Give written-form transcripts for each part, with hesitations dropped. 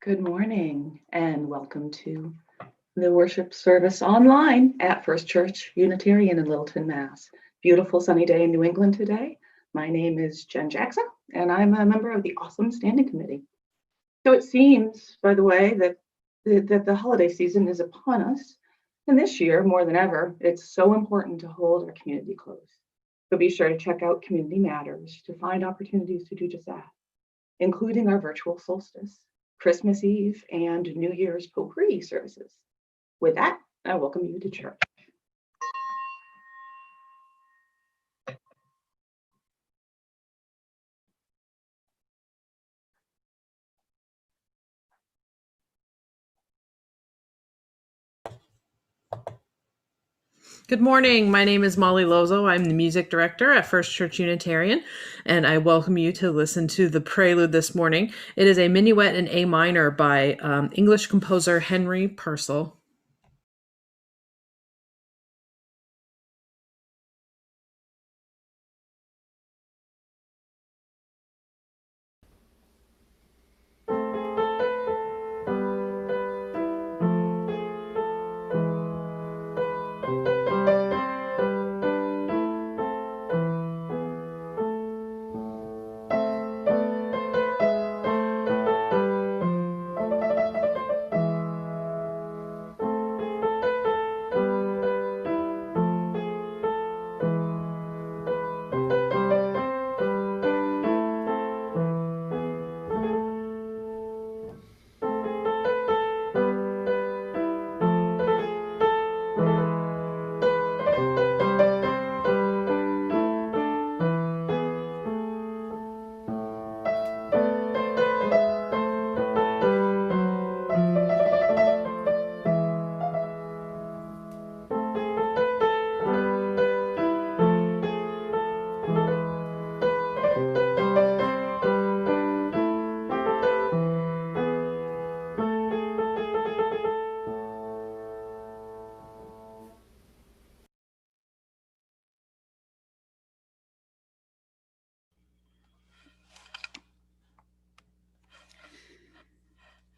Good morning and welcome to the worship service online at First Church Unitarian in Littleton, Mass. Beautiful sunny day in New England today. My name is Jen Jaksa and I'm a member of the Awesome Standing Committee. So it seems, by the way, that the holiday season is upon us. And this year, more than ever, it's so important to hold our community close. So be sure to check out Community Matters to find opportunities to do just that, including our virtual solstice, Christmas Eve, and New Year's potpourri services. With that, I welcome you to church. Good morning. My name is Malley Lozeau. I'm the music director at First Church Unitarian, and I welcome you to listen to the Prelude this morning. It is a minuet in A minor by English composer Henry Purcell.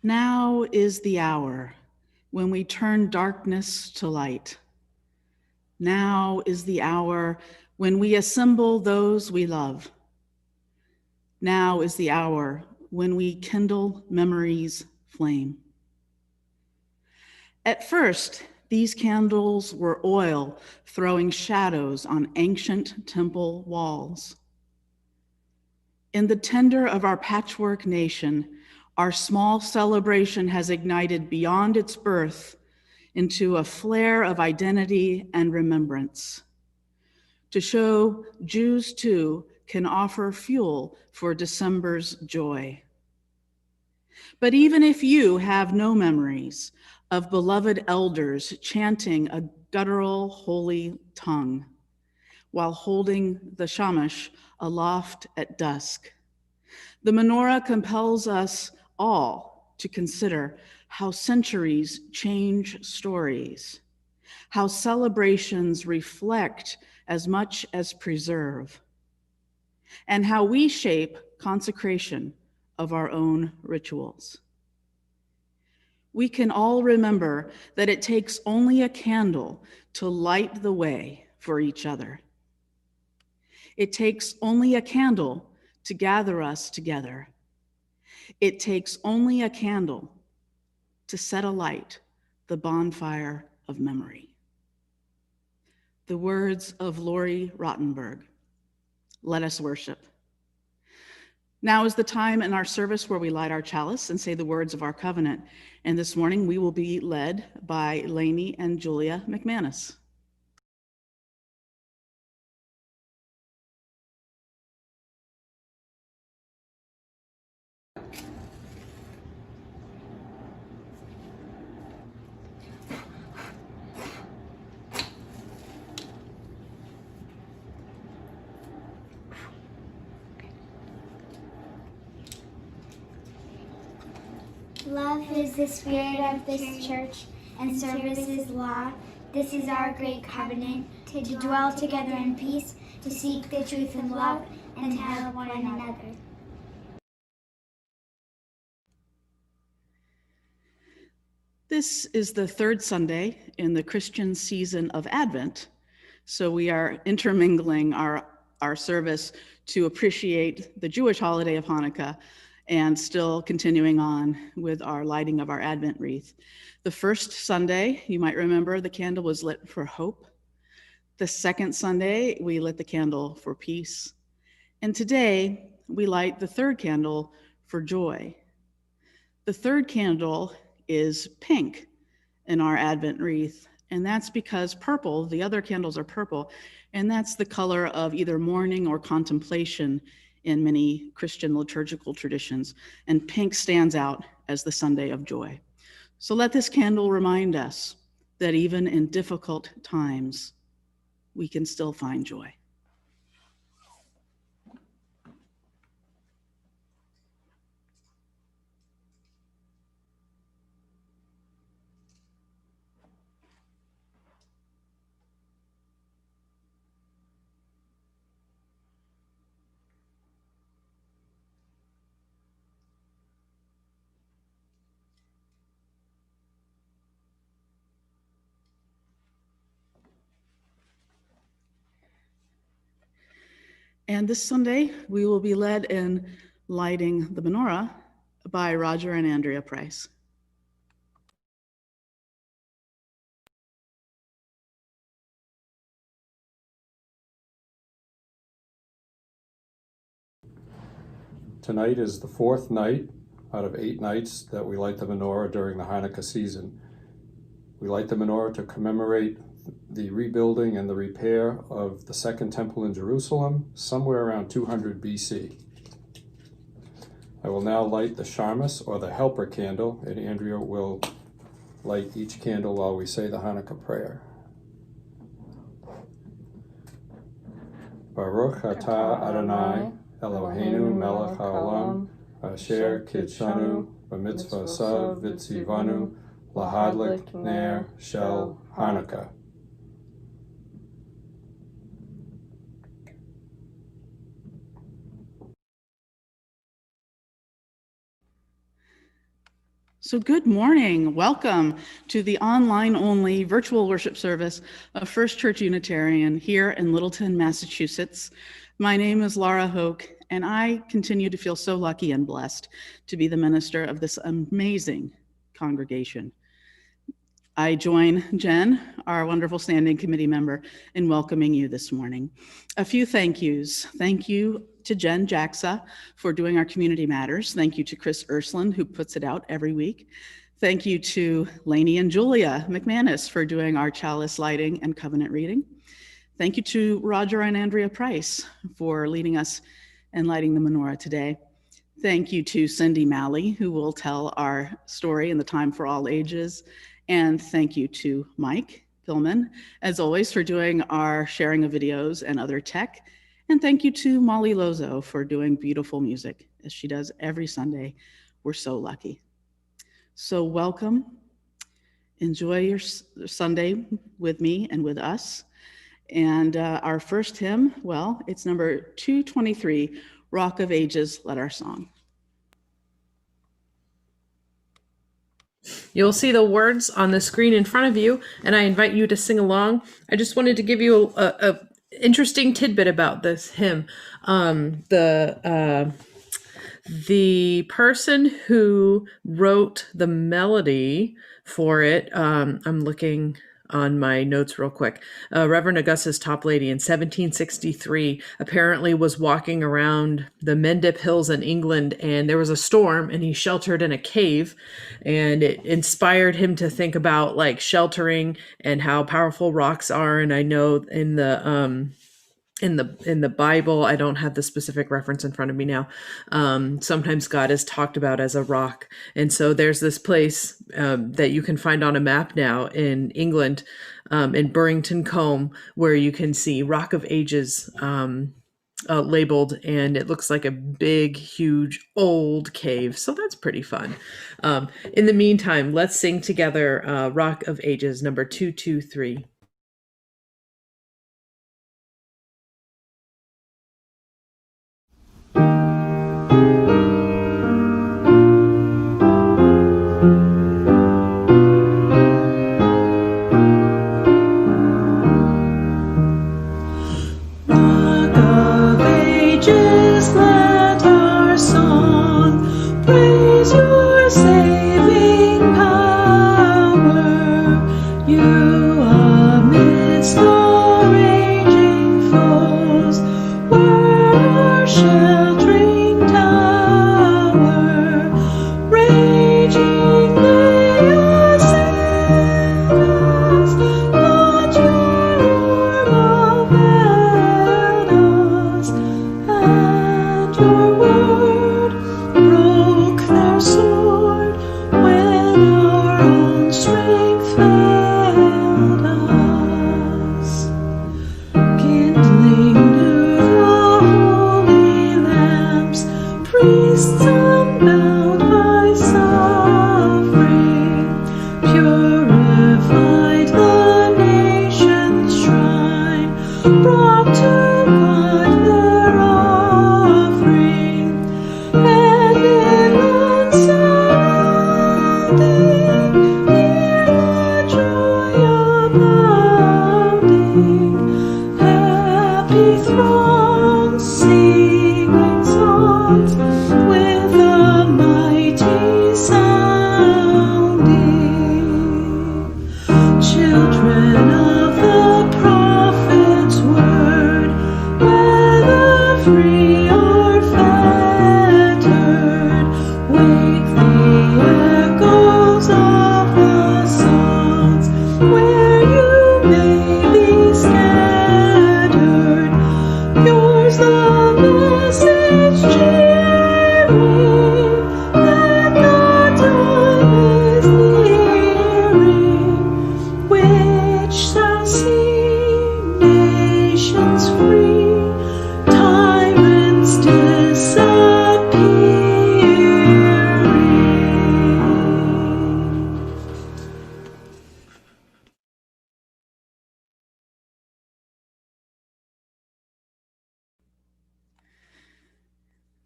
Now is the hour when we turn darkness to light. Now is the hour when we assemble those we love. Now is the hour when we kindle memory's flame. At first, these candles were oil throwing shadows on ancient temple walls. In the tender of our patchwork nation, our small celebration has ignited beyond its birth into a flare of identity and remembrance. To show Jews too can offer fuel for December's joy. But even if you have no memories of beloved elders chanting a guttural holy tongue while holding the Shamash aloft at dusk, the Menorah compels us all to consider how centuries change stories, how celebrations reflect as much as preserve, and how we shape consecration of our own rituals. We can all remember that it takes only a candle to light the way for each other. It takes only a candle to gather us together. It takes only a candle to set alight the bonfire of memory. The words of Rottenberg. Let us worship. Now is the time in our service where we light our chalice and say the words of our covenant. And this morning we will be led by Lainey and Julia McManus. Love is the spirit of this church, and service is law. This is our great covenant, to dwell together in peace, to seek the truth in love, and to help one another. This is the third Sunday in the Christian season of Advent, so we are intermingling our service to appreciate the Jewish holiday of Hanukkah and still continuing on with our lighting of our Advent wreath. The first Sunday, you might remember, the candle was lit for hope. The second Sunday, we lit the candle for peace. And today, we light the third candle for joy. The third candle is pink in our Advent wreath, and that's because purple, the other candles are purple, and that's the color of either mourning or contemplation in many Christian liturgical traditions, and pink stands out as the Sunday of joy. So let this candle remind us that even in difficult times, we can still find joy. And this Sunday, we will be led in lighting the Menorah by Roger and Andrea Price. Tonight is the fourth night out of 8 nights that we light the menorah during the Hanukkah season. We light the menorah to commemorate the rebuilding and the repair of the Second Temple in Jerusalem, somewhere around 200 BC. I will now light the Shamash, or the helper candle, and Andrea will light each candle while we say the Hanukkah prayer. Baruch atah Adonai, Eloheinu melech haolam, asher kitshanu b'mitzvosav v'tzivanu lahadlik ner shel Hanukkah. So good morning. Welcome to the online-only virtual worship service of First Church Unitarian here in Littleton, Massachusetts. My name is Lara Hoke, and I continue to feel so lucky and blessed to be the minister of this amazing congregation. I join Jen, our wonderful standing committee member, in welcoming you this morning. A few thank yous. Thank you to Jen Jaksa for doing our Community Matters. Thank you to Chris Ursland, who puts it out every week. Thank you to Lainey and Julia McManus for doing our Chalice lighting and covenant reading. Thank you to Roger and Andrea Price for leading us and lighting the menorah today. Thank you to Cindy Malley, who will tell our story in the Time for All Ages. And thank you to Mike Pillman, as always, for doing our sharing of videos and other tech. And thank you to Molly Lozeau for doing beautiful music, as she does every Sunday. We're so lucky. So welcome. Enjoy your Sunday with me and with us. And our first hymn, well, it's number 223, Rock of Ages, Let Our Song. You'll see the words on the screen in front of you, and I invite you to sing along. I just wanted to give you a interesting tidbit about this hymn. The person who wrote the melody for it, I'm looking on my notes real quick. Reverend Augusta's Top Lady in 1763 apparently was walking around the Mendip Hills in England, and there was a storm, and he sheltered in a cave, and it inspired him to think about like sheltering and how powerful rocks are. And I know in the Bible, I don't have the specific reference in front of me now. Sometimes God is talked about as a rock. And so there's this place that you can find on a map now in England, in Burrington Combe, where you can see Rock of Ages labeled, and it looks like a big, huge, old cave. So that's pretty fun. In the meantime, let's sing together Rock of Ages, number 223.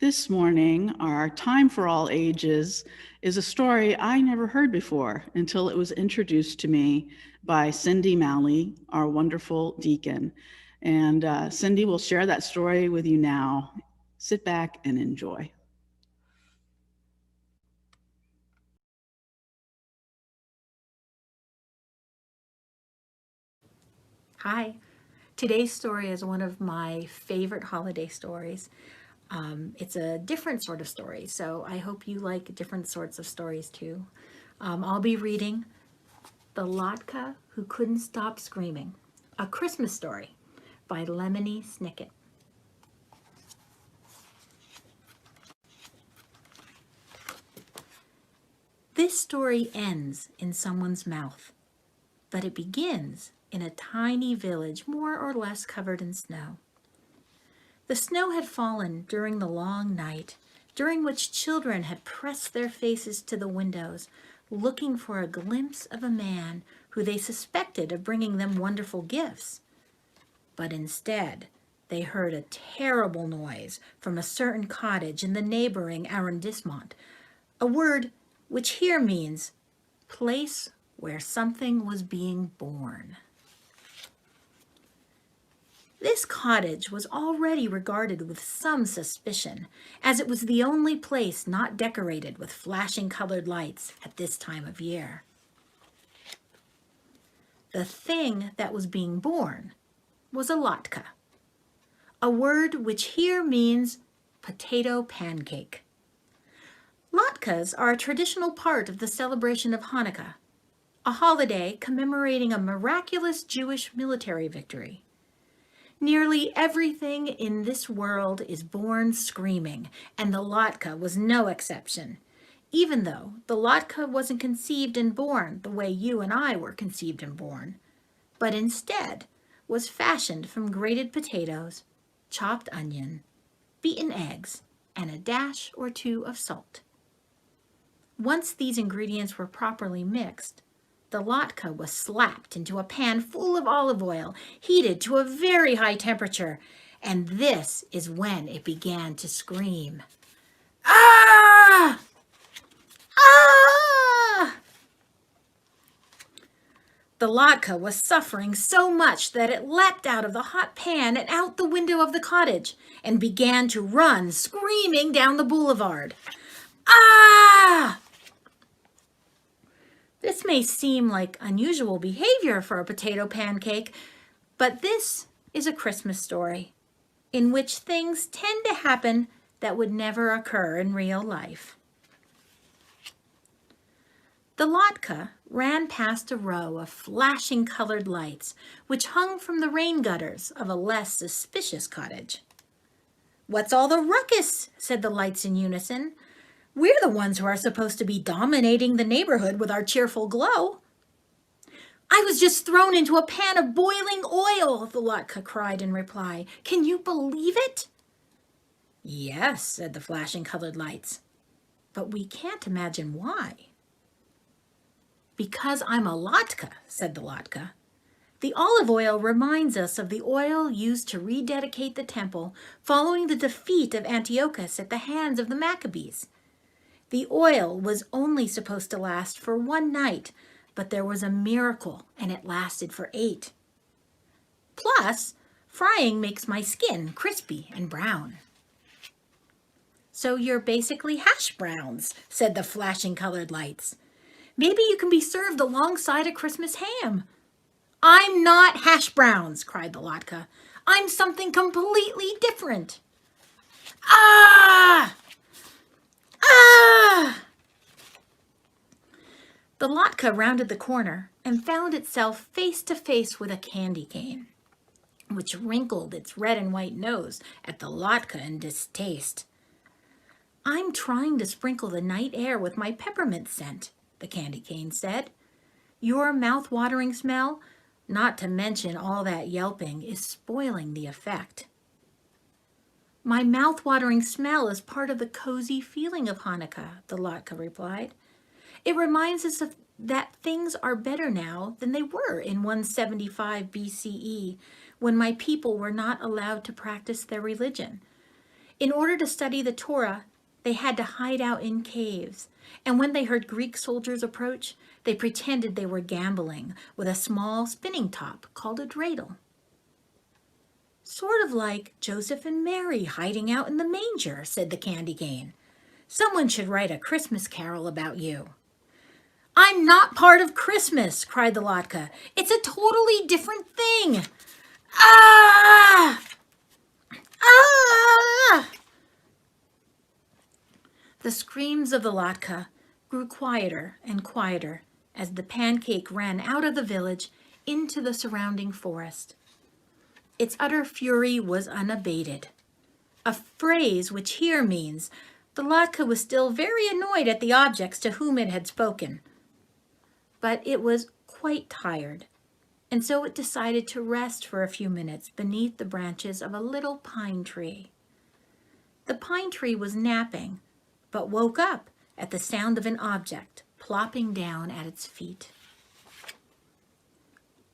This morning, our Time for All Ages is a story I never heard before until it was introduced to me by Cindy Malley, our wonderful deacon. And Cindy will share that story with you now. Sit back and enjoy. Hi. Today's story is one of my favorite holiday stories. It's a different sort of story, so I hope you like different sorts of stories too. I'll be reading The Latke Who Couldn't Stop Screaming, a Christmas story by Lemony Snicket. This story ends in someone's mouth, but it begins in a tiny village more or less covered in snow. The snow had fallen during the long night, during which children had pressed their faces to the windows, looking for a glimpse of a man who they suspected of bringing them wonderful gifts. But instead, they heard a terrible noise from a certain cottage in the neighboring arrondissement, a word which here means place where something was being born. This cottage was already regarded with some suspicion, as it was the only place not decorated with flashing colored lights at this time of year. The thing that was being born was a latke, a word which here means potato pancake. Latkes are a traditional part of the celebration of Hanukkah, a holiday commemorating a miraculous Jewish military victory. Nearly everything in this world is born screaming, and the latke was no exception, even though the latke wasn't conceived and born the way you and I were conceived and born, but instead was fashioned from grated potatoes, chopped onion, beaten eggs, and a dash or two of salt. Once these ingredients were properly mixed, the latke was slapped into a pan full of olive oil, heated to a very high temperature, and this is when it began to scream. Ah! Ah! The latke was suffering so much that it leapt out of the hot pan and out the window of the cottage and began to run, screaming down the boulevard. Ah! This may seem like unusual behavior for a potato pancake, but this is a Christmas story in which things tend to happen that would never occur in real life. The latke ran past a row of flashing colored lights which hung from the rain gutters of a less suspicious cottage. "What's all the ruckus?" said the lights in unison. "We're the ones who are supposed to be dominating the neighborhood with our cheerful glow." "I was just thrown into a pan of boiling oil," the latke cried in reply. "Can you believe it?" "Yes," said the flashing colored lights, "but we can't imagine why." "Because I'm a latke," said the latke. "The olive oil reminds us of the oil used to rededicate the temple following the defeat of Antiochus at the hands of the Maccabees. The oil was only supposed to last for one night, but there was a miracle and it lasted for 8. Plus, frying makes my skin crispy and brown." "So you're basically hash browns," said the flashing colored lights. "Maybe you can be served alongside a Christmas ham." "I'm not hash browns," cried the latke. "I'm something completely different." Ah! Ah! The latke rounded the corner and found itself face to face with a candy cane, which wrinkled its red and white nose at the latke in distaste. "I'm trying to sprinkle the night air with my peppermint scent," the candy cane said. "Your mouth-watering smell, not to mention all that yelping, is spoiling the effect." "My mouth-watering smell is part of the cozy feeling of Hanukkah," the latke replied. "It reminds us that things are better now than they were in 175 BCE, when my people were not allowed to practice their religion. In order to study the Torah, they had to hide out in caves, and when they heard Greek soldiers approach, they pretended they were gambling with a small spinning top called a dreidel. Sort of like Joseph and Mary hiding out in the manger, said the candy cane. Someone should write a Christmas carol about you. I'm not part of Christmas, cried the Latke. It's a totally different thing. Ah! Ah! The screams of the Latke grew quieter and quieter as the pancake ran out of the village into the surrounding forest. Its utter fury was unabated, a phrase which here means the Latke was still very annoyed at the objects to whom it had spoken. But it was quite tired, and so it decided to rest for a few minutes beneath the branches of a little pine tree. The pine tree was napping, but woke up at the sound of an object plopping down at its feet.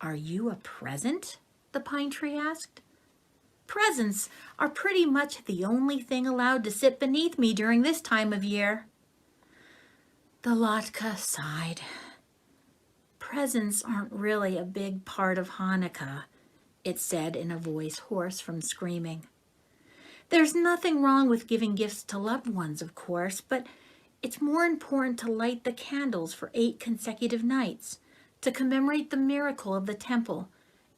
Are you a present? The pine tree asked. Presents are pretty much the only thing allowed to sit beneath me during this time of year. The Latke sighed. Presents aren't really a big part of Hanukkah, it said in a voice hoarse from screaming. There's nothing wrong with giving gifts to loved ones, of course, but it's more important to light the candles for 8 consecutive nights, to commemorate the miracle of the temple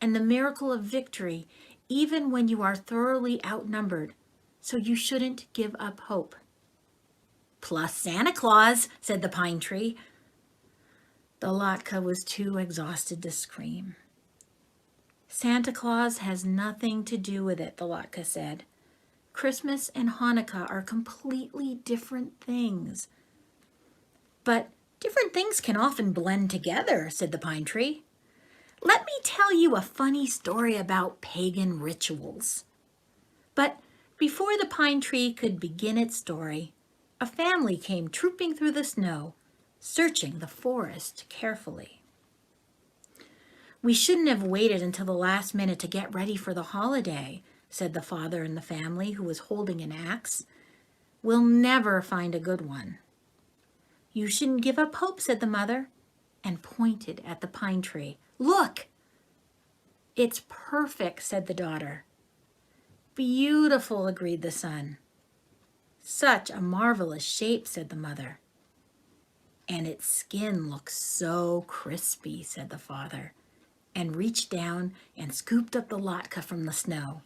and the miracle of victory, even when you are thoroughly outnumbered, so you shouldn't give up hope. Plus Santa Claus, said the pine tree. The Latke was too exhausted to scream. Santa Claus has nothing to do with it, the Latke said. Christmas and Hanukkah are completely different things. But different things can often blend together, said the pine tree. Let me tell you a funny story about pagan rituals. But before the pine tree could begin its story, a family came trooping through the snow, searching the forest carefully. We shouldn't have waited until the last minute to get ready for the holiday, said the father in the family, who was holding an axe. We'll never find a good one. You shouldn't give up hope, said the mother, and pointed at the pine tree. Look! It's perfect, said the daughter. Beautiful, agreed the son. Such a marvelous shape, said the mother. And its skin looks so crispy, said the father, and reached down and scooped up the Latke from the snow.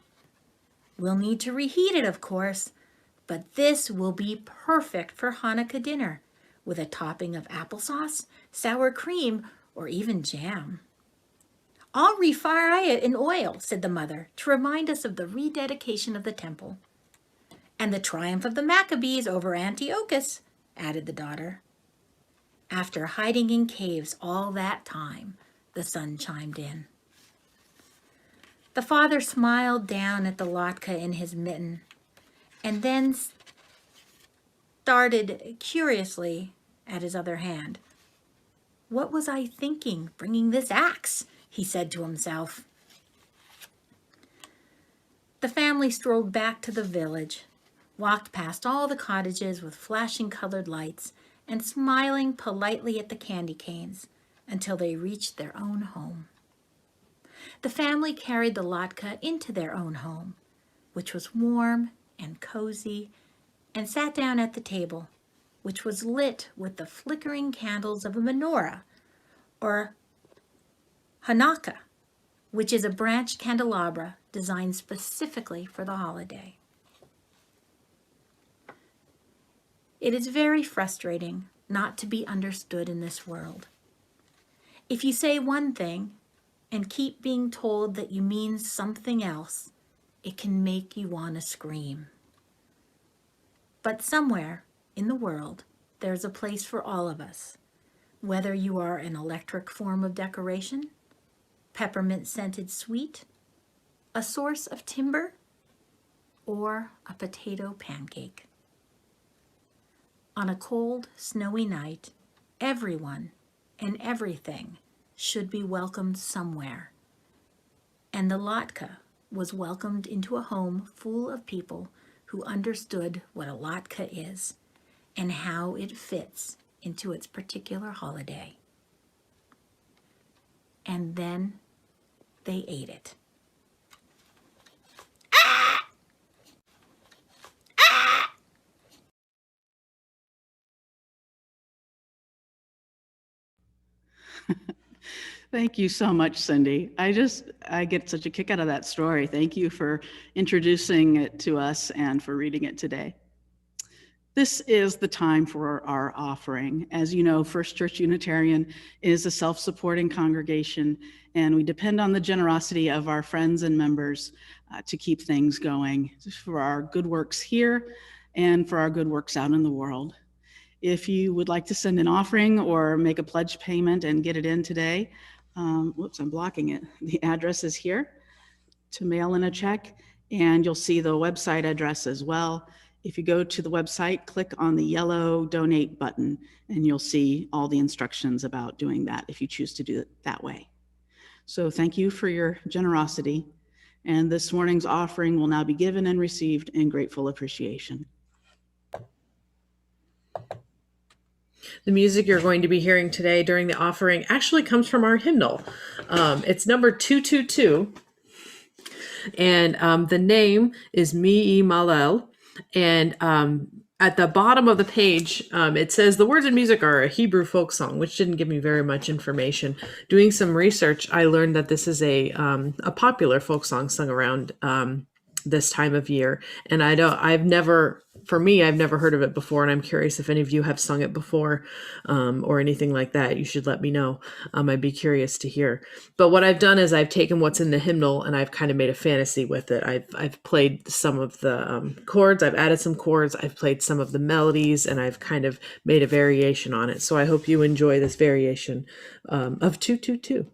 We'll need to reheat it, of course, but this will be perfect for Hanukkah dinner, with a topping of applesauce, sour cream, or even jam. I'll refry it in oil, said the mother, to remind us of the rededication of the temple. And the triumph of the Maccabees over Antiochus, added the daughter. After hiding in caves all that time, the son chimed in. The father smiled down at the Latke in his mitten, and then started curiously at his other hand. What was I thinking, bringing this axe? He said to himself. The family strolled back to the village, walked past all the cottages with flashing colored lights, and smiling politely at the candy canes until they reached their own home. The family carried the Latke into their own home, which was warm and cozy, and sat down at the table, which was lit with the flickering candles of a menorah, or Hanukkah, which is a branched candelabra designed specifically for the holiday. It is very frustrating not to be understood in this world. If you say one thing and keep being told that you mean something else, it can make you want to scream. But somewhere in the world, there's a place for all of us, whether you are an electric form of decoration, peppermint-scented sweet, a source of timber, or a potato pancake. On a cold, snowy night, everyone and everything should be welcomed somewhere. And the Latke was welcomed into a home full of people who understood what a latke is and how it fits into its particular holiday. And then they ate it. Thank you so much, Cindy. I get such a kick out of that story. Thank you for introducing it to us and for reading it today. This is the time for our offering. As you know, First Church Unitarian is a self-supporting congregation, and we depend on the generosity of our friends and members to keep things going for our good works here and for our good works out in the world. If you would like to send an offering or make a pledge payment and get it in today, whoops, I'm blocking it. The address is here to mail in a check, and you'll see the website address as well. If you go to the website, click on the yellow donate button, and you'll see all the instructions about doing that if you choose to do it that way. So thank you for your generosity. And this morning's offering will now be given and received in grateful appreciation. The music you're going to be hearing today during the offering actually comes from our hymnal. It's number 222, and the name is Mi Malel. And at the bottom of the page, it says the words and music are a Hebrew folk song, which didn't give me very much information. Doing some research, I learned that this is a popular folk song sung around this time of year. And I've never heard of it before. And I'm curious if any of you have sung it before or anything like that. You should let me know. I'd be curious to hear. But what I've done is I've taken what's in the hymnal and I've kind of made a fantasy with it. I've played some of the chords. I've added some chords. I've played some of the melodies, and I've kind of made a variation on it. So I hope you enjoy this variation of 222.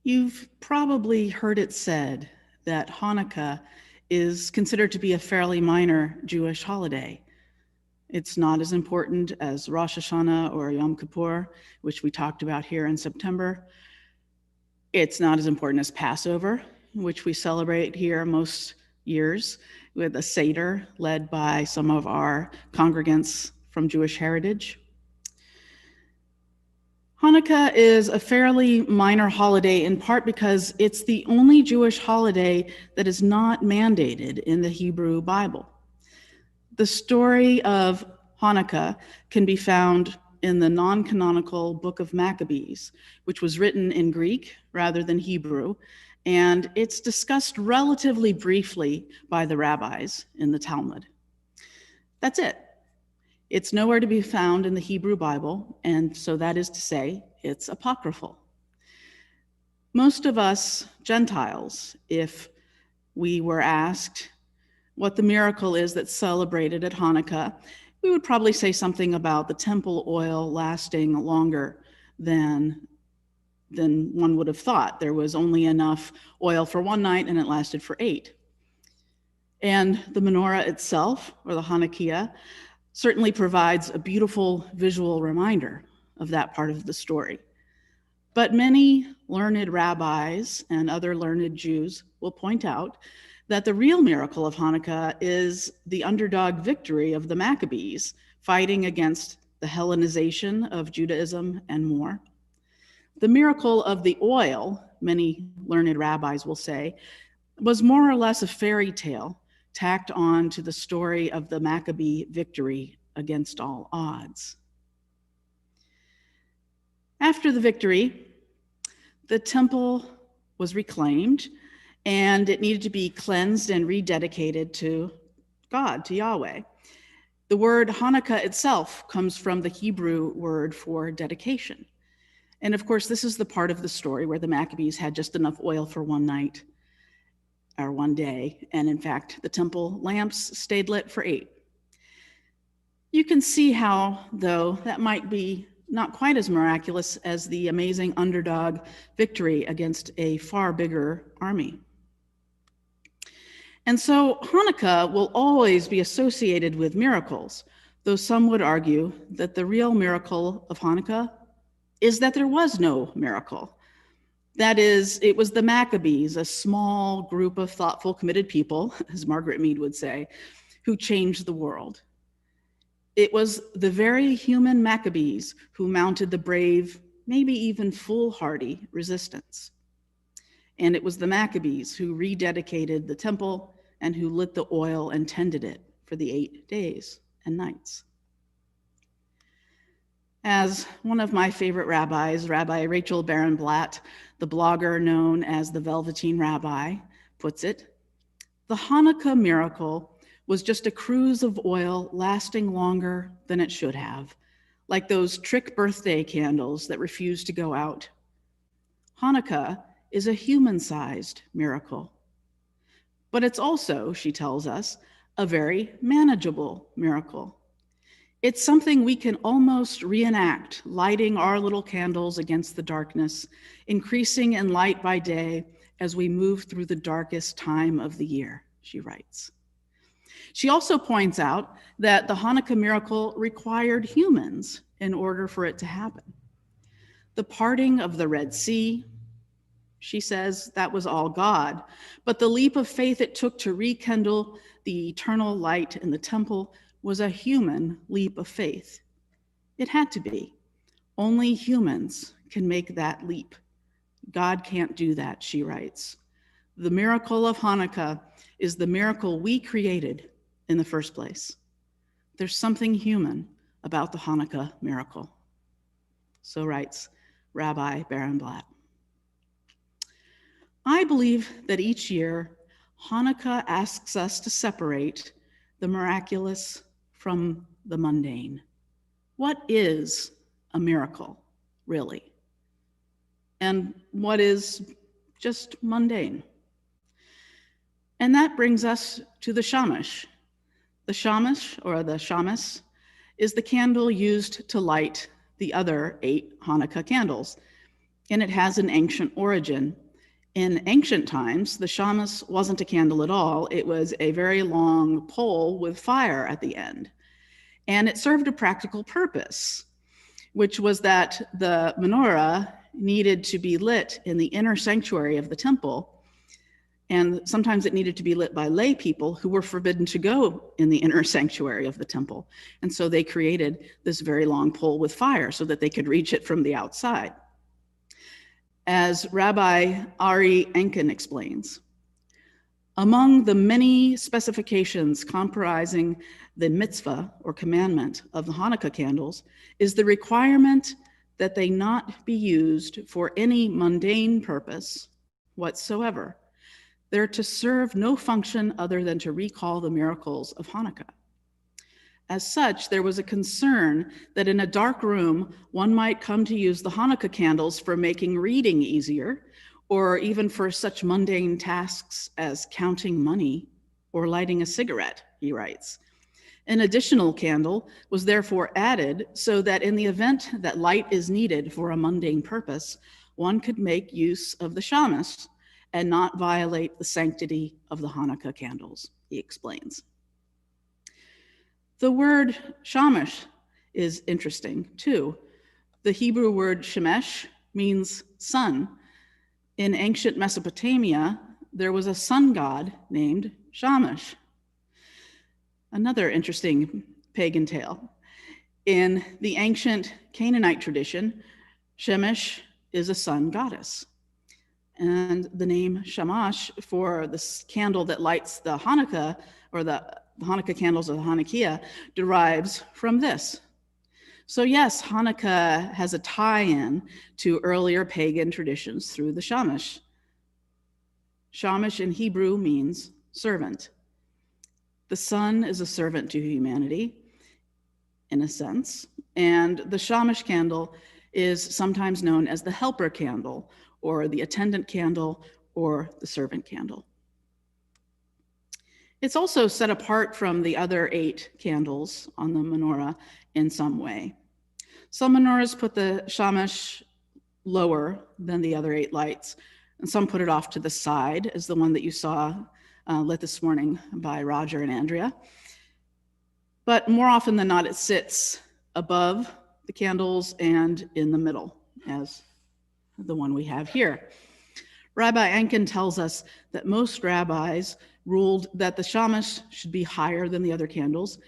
You've probably heard it said that Hanukkah is considered to be a fairly minor Jewish holiday. It's not as important as Rosh Hashanah or Yom Kippur, which we talked about here in September. It's not as important as Passover, which we celebrate here most years with a Seder led by some of our congregants from Jewish heritage. Hanukkah is a fairly minor holiday in part because it's the only Jewish holiday that is not mandated in the Hebrew Bible. The story of Hanukkah can be found in the non-canonical Book of Maccabees, which was written in Greek rather than Hebrew, and it's discussed relatively briefly by the rabbis in the Talmud. That's it. It's nowhere to be found in the Hebrew Bible, and so that is to say, it's apocryphal. Most of us Gentiles, if we were asked what the miracle is that's celebrated at Hanukkah, we would probably say something about the temple oil lasting longer than one would have thought. There was only enough oil for one night and it lasted for 8. And the menorah itself, or the Hanukkah, certainly provides a beautiful visual reminder of that part of the story. But many learned rabbis and other learned Jews will point out that the real miracle of Hanukkah is the underdog victory of the Maccabees, fighting against the Hellenization of Judaism and more. The miracle of the oil, many learned rabbis will say, was more or less a fairy tale tacked on to the story of the Maccabee victory against all odds. After the victory, the temple was reclaimed and it needed to be cleansed and rededicated to God, to Yahweh. The word Hanukkah itself comes from the Hebrew word for dedication. And of course, this is the part of the story where the Maccabees had just enough oil for one night or one day. And in fact, the temple lamps stayed lit for 8. You can see how, though, that might be not quite as miraculous as the amazing underdog victory against a far bigger army. And so Hanukkah will always be associated with miracles, though some would argue that the real miracle of Hanukkah is that there was no miracle. That is, it was the Maccabees, a small group of thoughtful, committed people, as Margaret Mead would say, who changed the world. It was the very human Maccabees who mounted the brave, maybe even foolhardy resistance. And it was the Maccabees who rededicated the temple and who lit the oil and tended it for the 8 days and nights. As one of my favorite rabbis, Rabbi Rachel Barenblatt, the blogger known as the Velveteen Rabbi, puts it, the Hanukkah miracle was just a cruise of oil lasting longer than it should have, like those trick birthday candles that refuse to go out. Hanukkah is a human-sized miracle, but it's also, she tells us, a very manageable miracle. It's something we can almost reenact, lighting our little candles against the darkness, increasing in light by day as we move through the darkest time of the year, she writes. She also points out that the Hanukkah miracle required humans in order for it to happen. The parting of the Red Sea, she says, that was all God, but the leap of faith it took to rekindle the eternal light in the temple was a human leap of faith. It had to be. Only humans can make that leap. God can't do that, she writes. The miracle of Hanukkah is the miracle we created in the first place. There's something human about the Hanukkah miracle. So writes Rabbi Barenblatt. I believe that each year, Hanukkah asks us to separate the miraculous from the mundane. What is a miracle, really? And what is just mundane? And that brings us to the Shamash. The Shamash, or the shamas, is the candle used to light the other 8 Hanukkah candles, and it has an ancient origin. In ancient times, the shamas wasn't a candle at all. It was a very long pole with fire at the end. And it served a practical purpose, which was that the menorah needed to be lit in the inner sanctuary of the temple. And sometimes it needed to be lit by lay people who were forbidden to go in the inner sanctuary of the temple. And so they created this very long pole with fire so that they could reach it from the outside. As Rabbi Ari Enken explains, among the many specifications comprising the mitzvah or commandment of the Hanukkah candles is the requirement that they not be used for any mundane purpose whatsoever. They're to serve no function other than to recall the miracles of Hanukkah. As such, there was a concern that in a dark room, one might come to use the Hanukkah candles for making reading easier, or even for such mundane tasks as counting money or lighting a cigarette, he writes. An additional candle was therefore added so that in the event that light is needed for a mundane purpose, one could make use of the Shamash and not violate the sanctity of the Hanukkah candles, he explains. The word Shamash is interesting too. The Hebrew word Shemesh means sun. In ancient Mesopotamia, there was a sun god named Shamash. Another interesting pagan tale. In the ancient Canaanite tradition, Shemesh is a sun goddess. And the name Shamash for this candle that lights the Hanukkah, or the Hanukkah candles of the Hanukkah, derives from this. So yes, Hanukkah has a tie-in to earlier pagan traditions through the Shamash. Shamash in Hebrew means servant. The sun is a servant to humanity, in a sense, and the Shamash candle is sometimes known as the helper candle, or the attendant candle, or the servant candle. It's also set apart from the other 8 candles on the menorah in some way. Some menorahs put the Shamash lower than the other 8 lights, and some put it off to the side, as the one that you saw lit this morning by Roger and Andrea. But more often than not, it sits above the candles and in the middle, as the one we have here. Rabbi Enken tells us that most rabbis ruled that the Shamash should be higher than the other candles,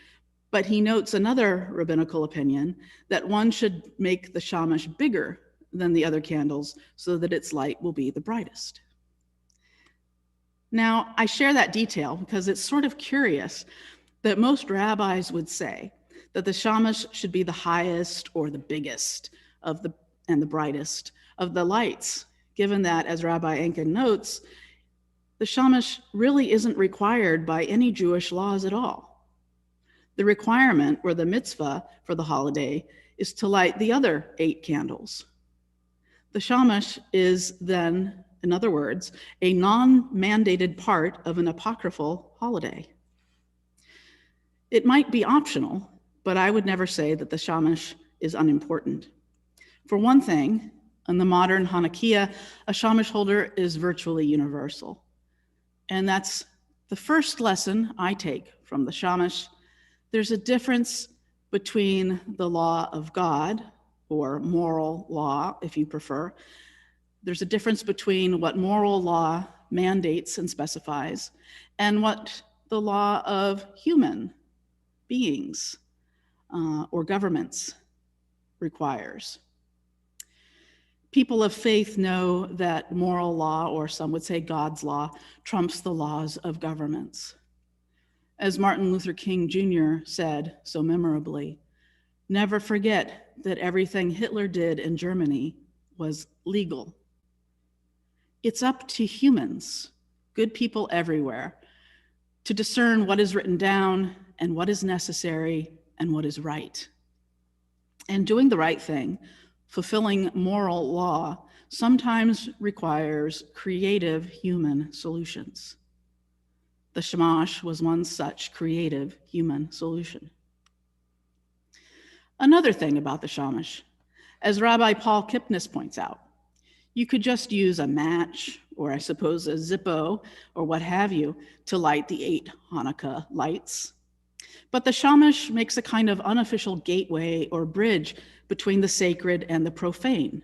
but he notes another rabbinical opinion that one should make the Shamash bigger than the other candles so that its light will be the brightest. Now, I share that detail because it's sort of curious that most rabbis would say that the Shamash should be the highest or the biggest and the brightest of the lights, given that, as Rabbi Enken notes, the Shamash really isn't required by any Jewish laws at all. The requirement, or the mitzvah for the holiday, is to light the other 8 candles. The Shamash is then, in other words, a non-mandated part of an apocryphal holiday. It might be optional, but I would never say that the Shamash is unimportant. For one thing, in the modern Hanukkah, a Shamash holder is virtually universal. And that's the first lesson I take from the Shamash. There's a difference between the law of God, or moral law, if you prefer. There's a difference between what moral law mandates and specifies and what the law of human beings or governments requires. People of faith know that moral law, or some would say God's law, trumps the laws of governments. As Martin Luther King Jr. said so memorably, never forget that everything Hitler did in Germany was legal. It's up to humans, good people everywhere, to discern what is written down and what is necessary and what is right. And doing the right thing, fulfilling moral law, sometimes requires creative human solutions. The Shamash was one such creative human solution. Another thing about the Shamash, as Rabbi Paul Kipnis points out, you could just use a match, or I suppose a Zippo, or what have you, to light the 8 Hanukkah lights. But the Shamash makes a kind of unofficial gateway or bridge between the sacred and the profane.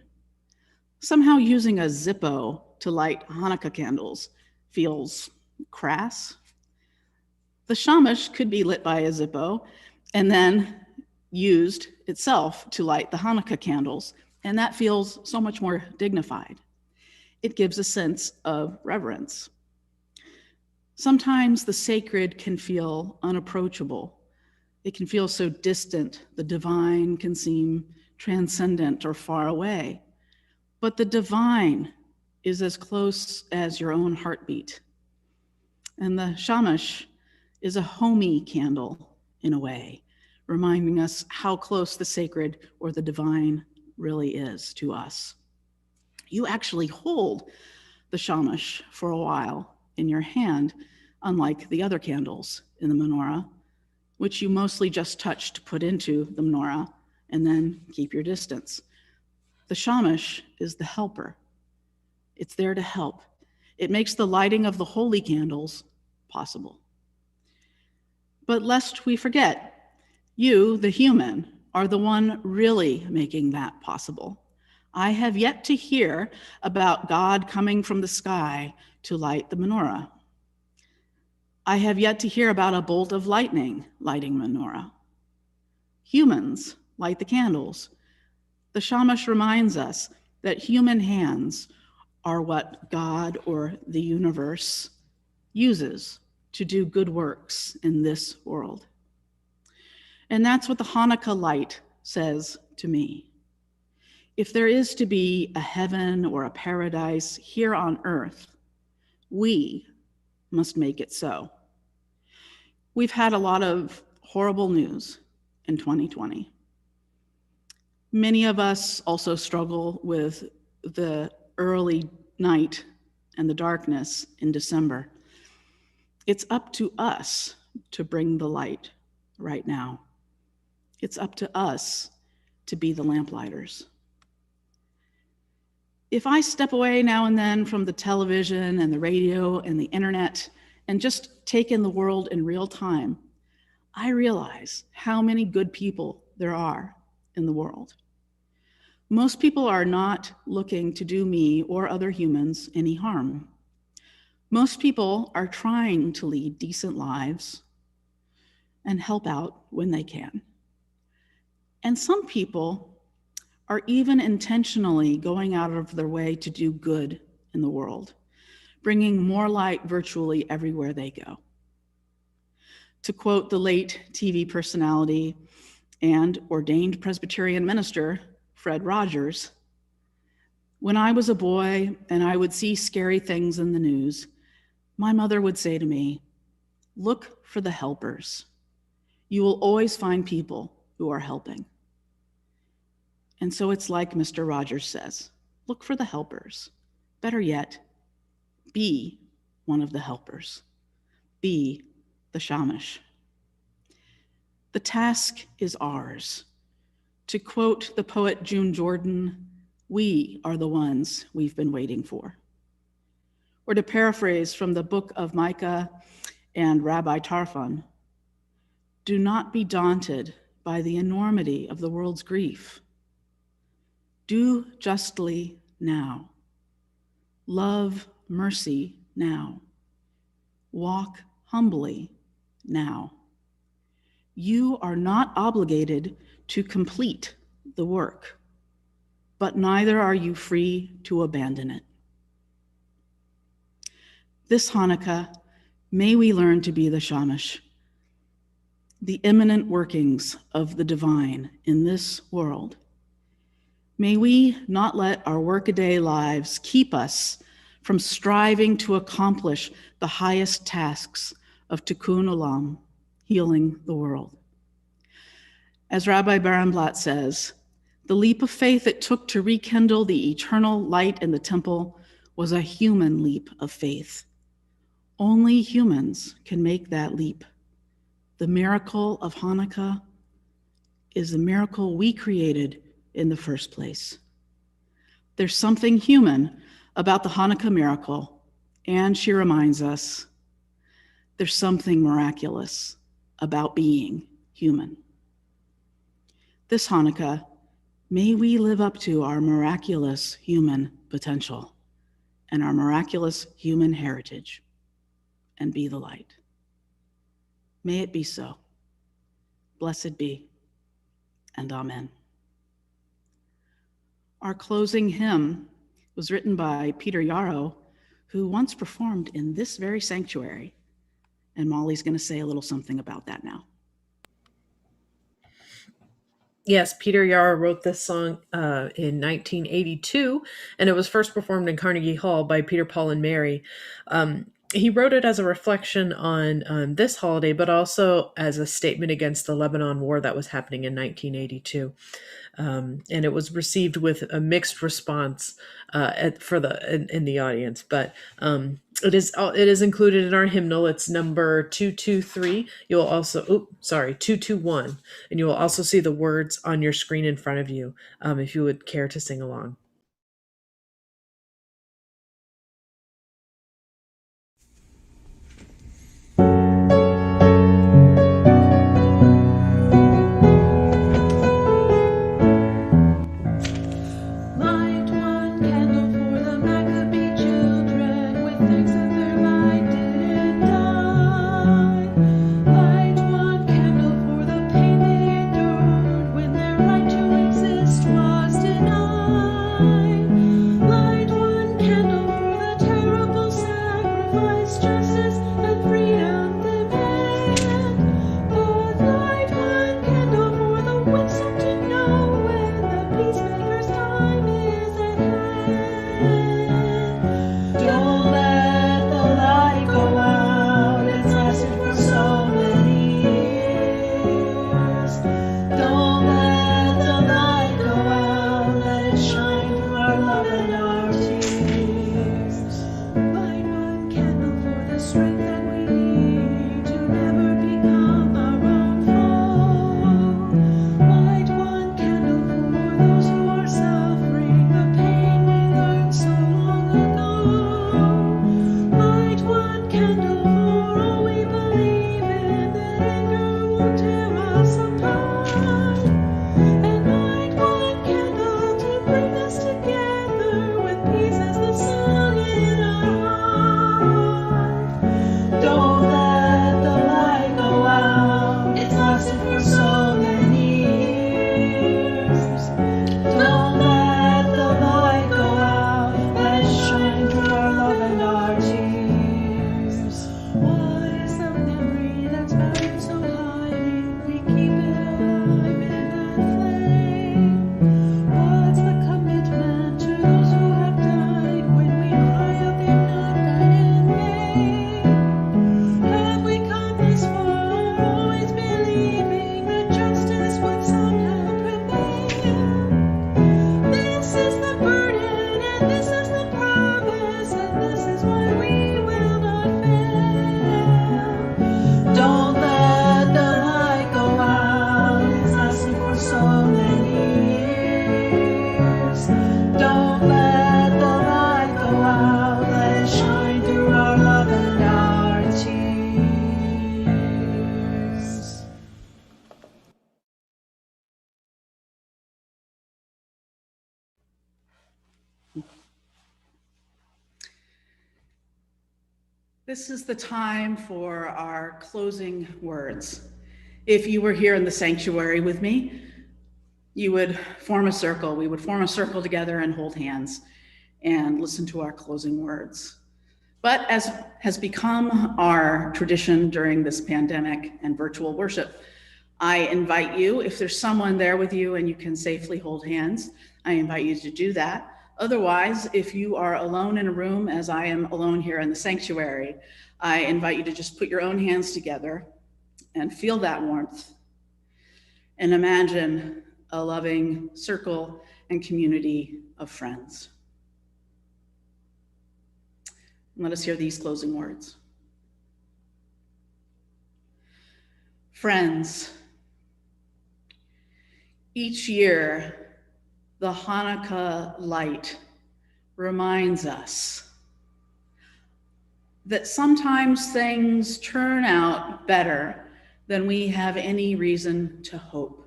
Somehow using a Zippo to light Hanukkah candles feels crass. The Shamash could be lit by a Zippo and then used itself to light the Hanukkah candles, and that feels so much more dignified. It gives a sense of reverence. Sometimes the sacred can feel unapproachable. It can feel so distant. The divine can seem transcendent or far away. But the divine is as close as your own heartbeat. And the Shamash is a homey candle in a way, reminding us how close the sacred or the divine really is to us. You actually hold the Shamash for a while in your hand, unlike the other candles in the menorah, which you mostly just touch to put into the menorah and then keep your distance. The Shamash is the helper. It's there to help. It makes the lighting of the holy candles possible. But lest we forget, you, the human, are the one really making that possible. I have yet to hear about God coming from the sky to light the menorah. I have yet to hear about a bolt of lightning lighting menorah. Humans light the candles. The Shamash reminds us that human hands are what God or the universe uses to do good works in this world. And that's what the Hanukkah light says to me. If there is to be a heaven or a paradise here on earth, we must make it so. We've had a lot of horrible news in 2020. Many of us also struggle with the early night and the darkness in December. It's up to us to bring the light right now. It's up to us to be the lamplighters. If I step away now and then from the television and the radio and the internet and just take in the world in real time, I realize how many good people there are in the world. Most people are not looking to do me or other humans any harm. Most people are trying to lead decent lives and help out when they can. And some people are even intentionally going out of their way to do good in the world, bringing more light virtually everywhere they go. To quote the late TV personality and ordained Presbyterian minister, Fred Rogers, "When I was a boy and I would see scary things in the news, my mother would say to me, 'Look for the helpers. You will always find people who are helping.'" And so it's like Mr. Rogers says, look for the helpers. Better yet, be one of the helpers. Be the Shamash. The task is ours. To quote the poet June Jordan, we are the ones we've been waiting for. Or to paraphrase from the book of Micah and Rabbi Tarfon, do not be daunted by the enormity of the world's grief. Do justly now. Love mercy now. Walk humbly now. You are not obligated to complete the work, but neither are you free to abandon it. This Hanukkah, may we learn to be the Shamash, the imminent workings of the divine in this world. May we not let our workaday lives keep us from striving to accomplish the highest tasks of Tikkun Olam, healing the world. As Rabbi Barenblatt says, the leap of faith it took to rekindle the eternal light in the temple was a human leap of faith. Only humans can make that leap. The miracle of Hanukkah is the miracle we created in the first place. There's something human about the Hanukkah miracle, and she reminds us there's something miraculous about being human. This Hanukkah, may we live up to our miraculous human potential and our miraculous human heritage and be the light. May it be so. Blessed be, and amen. Our closing hymn was written by Peter Yarrow, who once performed in this very sanctuary, and Molly's going to say a little something about that now. Yes, Peter Yarrow wrote this song in 1982, and it was first performed in Carnegie Hall by Peter, Paul, and Mary. He wrote it as a reflection on this holiday, but also as a statement against the Lebanon War that was happening in 1982. And it was received with a mixed response in the audience. But it is included in our hymnal. It's number 223. You'll also 221, and you will also see the words on your screen in front of you if you would care to sing along. This is the time for our closing words. If you were here in the sanctuary with me, you would form a circle. We would form a circle together and hold hands and listen to our closing words. But as has become our tradition during this pandemic and virtual worship, I invite you, if there's someone there with you and you can safely hold hands, I invite you to do that. Otherwise, if you are alone in a room, as I am alone here in the sanctuary, I invite you to just put your own hands together and feel that warmth and imagine a loving circle and community of friends. Let us hear these closing words. Friends, each year, the Hanukkah Light reminds us that sometimes things turn out better than we have any reason to hope.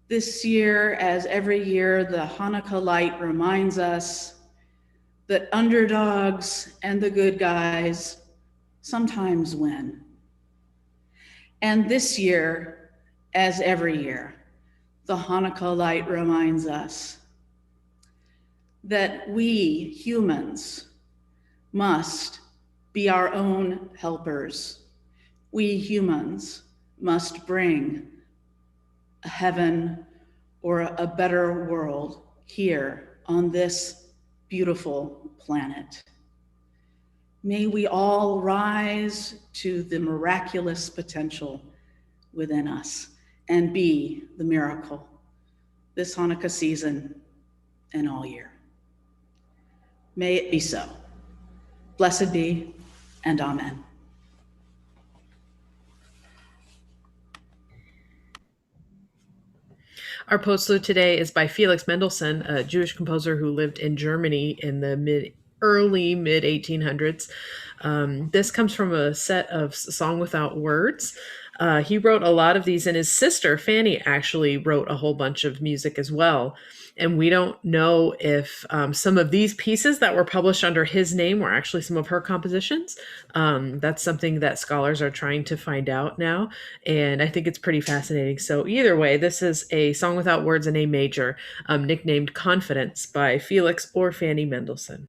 This year, as every year, the Hanukkah Light reminds us that underdogs and the good guys sometimes win. And this year, as every year, the Hanukkah Light reminds us that we humans must be our own helpers. We humans must bring a heaven or a better world here on this beautiful planet. May we all rise to the miraculous potential within us and be the miracle this Hanukkah season and all year. May it be so. Blessed be, and amen. Our postlude today is by Felix Mendelssohn, a Jewish composer who lived in Germany in the early mid 1800s. This comes from a set of Song Without Words. He wrote a lot of these, and his sister Fanny actually wrote a whole bunch of music as well. And we don't know if some of these pieces that were published under his name were actually some of her compositions. That's something that scholars are trying to find out now, and I think it's pretty fascinating. So either way, this is a Song Without Words in A major, nicknamed Confidence by Felix or Fanny Mendelssohn.